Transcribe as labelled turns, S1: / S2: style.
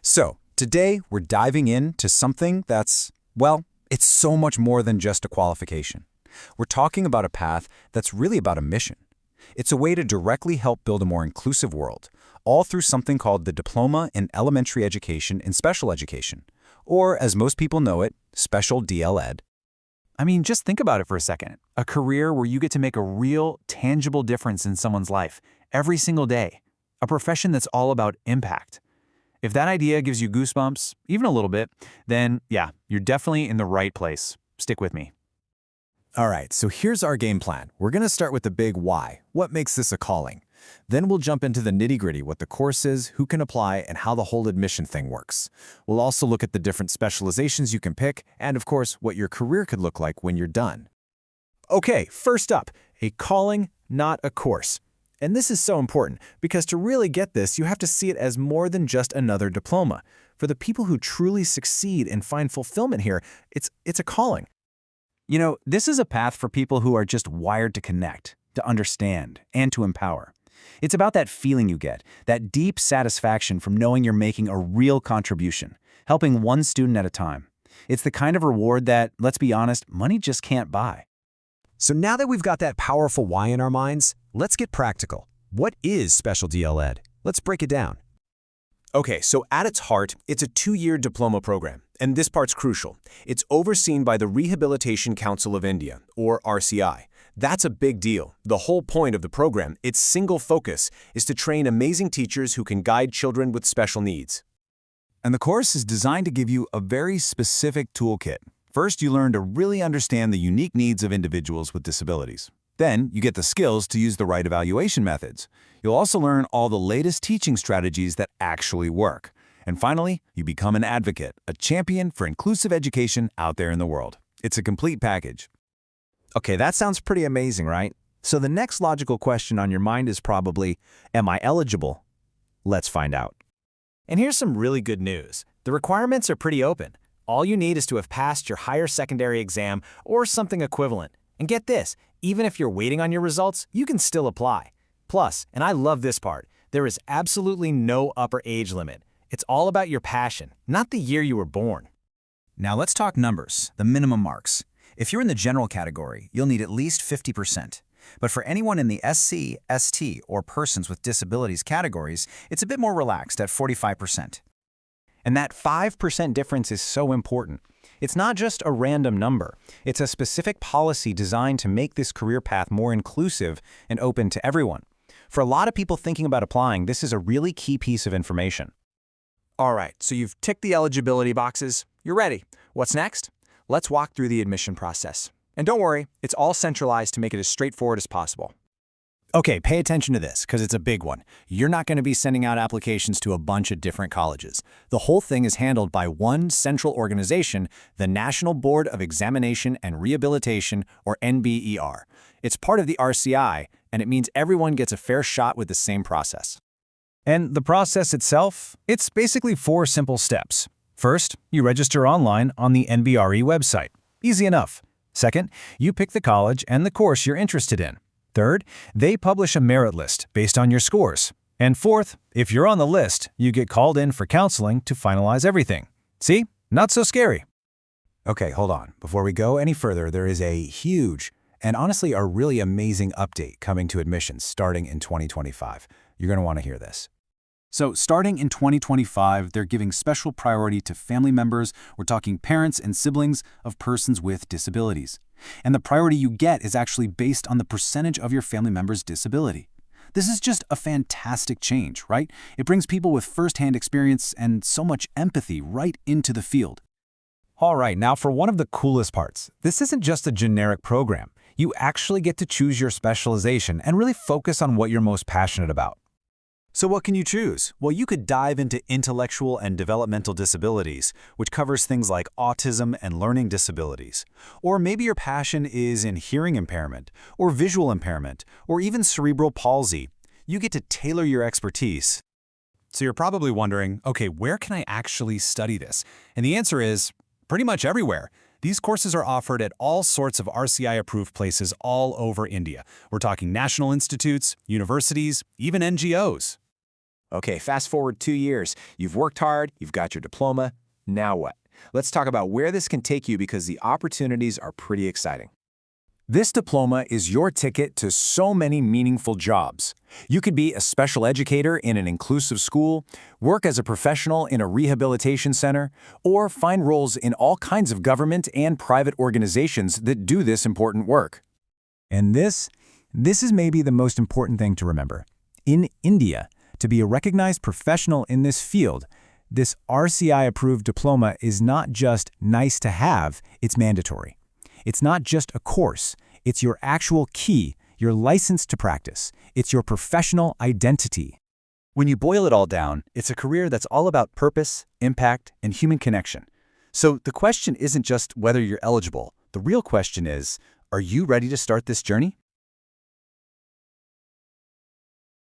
S1: So, today we're diving into something that's, well, it's so much more than just a qualification. We're talking about a path that's really about a mission. It's a way to directly help build a more inclusive world, all through something called the Diploma in Elementary Education and Special Education, or as most people know it, Special DL Ed.
S2: I mean, just think about it for a second. A career where you get to make a real, tangible difference in someone's life every single day. A profession that's all about impact. If that idea gives you goosebumps, even a little bit, then yeah, you're definitely in the right place. Stick with me.
S3: All right, so here's our game plan. We're going to start with the big why. What makes this a calling? Then we'll jump into the nitty-gritty, what the course is, who can apply, and how the whole admission thing works. We'll also look at the different specializations you can pick, and of course, what your career could look like when you're done. Okay, first up, a calling, not a course. And this is so important, because to really get this, you have to see it as more than just another diploma. For the people who truly succeed and find fulfillment here, it's a calling.
S2: You know, this is a path for people who are just wired to connect, to understand, and to empower. It's about that feeling you get, that deep satisfaction from knowing you're making a real contribution, helping one student at a time. It's the kind of reward that, let's be honest, money just can't buy.
S4: So now that we've got that powerful why in our minds, let's get practical. What is Special DL Ed? Let's break it down.
S5: Okay, so at its heart, it's a 2-year diploma program. And this part's crucial. It's overseen by the Rehabilitation Council of India, or RCI. That's a big deal. The whole point of the program, its single focus, is to train amazing teachers who can guide children with special needs.
S2: And the course is designed to give you a very specific toolkit. First, you learn to really understand the unique needs of individuals with disabilities. Then, you get the skills to use the right evaluation methods. You'll also learn all the latest teaching strategies that actually work. And finally, you become an advocate, a champion for inclusive education out there in the world. It's a complete package.
S3: Okay, that sounds pretty amazing, right? So the next logical question on your mind is probably, am I eligible? Let's find out.
S6: And here's some really good news. The requirements are pretty open. All you need is to have passed your higher secondary exam or something equivalent. And get this, even if you're waiting on your results, you can still apply. Plus, and I love this part, there is absolutely no upper age limit. It's all about your passion, not the year you were born.
S1: Now let's talk numbers, the minimum marks. If you're in the general category, you'll need at least 50%. But for anyone in the SC, ST, or persons with disabilities categories, it's a bit more relaxed at 45%. And that 5% difference is so important. It's not just a random number. It's a specific policy designed to make this career path more inclusive and open to everyone. For a lot of people thinking about applying, this is a really key piece of information.
S6: All right, so you've ticked the eligibility boxes. You're ready. What's next? Let's walk through the admission process. And don't worry, it's all centralized to make it as straightforward as possible.
S3: Okay, pay attention to this, because it's a big one. You're not going to be sending out applications to a bunch of different colleges. The whole thing is handled by one central organization, the National Board of Examination and Rehabilitation, or NBER. It's part of the RCI, and it means everyone gets a fair shot with the same process.
S2: And the process itself? It's basically 4 simple steps. First, you register online on the NBRE website. Easy enough. Second, you pick the college and the course you're interested in. Third, they publish a merit list based on your scores. And fourth, if you're on the list, you get called in for counseling to finalize everything. See? Not so scary.
S1: Okay, hold on. Before we go any further, there is a huge and honestly a really amazing update coming to admissions starting in 2025. You're going to want to hear this. So starting in 2025, they're giving special priority to family members. We're talking parents and siblings of persons with disabilities. And the priority you get is actually based on the percentage of your family member's disability. This is just a fantastic change, right? It brings people with firsthand experience and so much empathy right into the field.
S3: All right, now for one of the coolest parts. This isn't just a generic program. You actually get to choose your specialization and really focus on what you're most passionate about.
S4: So what can you choose? Well, you could dive into intellectual and developmental disabilities, which covers things like autism and learning disabilities. Or maybe your passion is in hearing impairment, or visual impairment, or even cerebral palsy. You get to tailor your expertise.
S7: So you're probably wondering, okay, where can I actually study this? And the answer is pretty much everywhere. These courses are offered at all sorts of RCI-approved places all over India. We're talking national institutes, universities, even NGOs.
S3: Okay, fast forward 2 years. You've worked hard, you've got your diploma. Now what? Let's talk about where this can take you because the opportunities are pretty exciting.
S1: This diploma is your ticket to so many meaningful jobs. You could be a special educator in an inclusive school, work as a professional in a rehabilitation center, or find roles in all kinds of government and private organizations that do this important work. And this is maybe the most important thing to remember. In India, to be a recognized professional in this field, this RCI-approved diploma is not just nice to have, it's mandatory. It's not just a course, it's your actual key, your license to practice. It's your professional identity.
S4: When you boil it all down, it's a career that's all about purpose, impact, and human connection. So the question isn't just whether you're eligible. The real question is, are you ready to start this journey?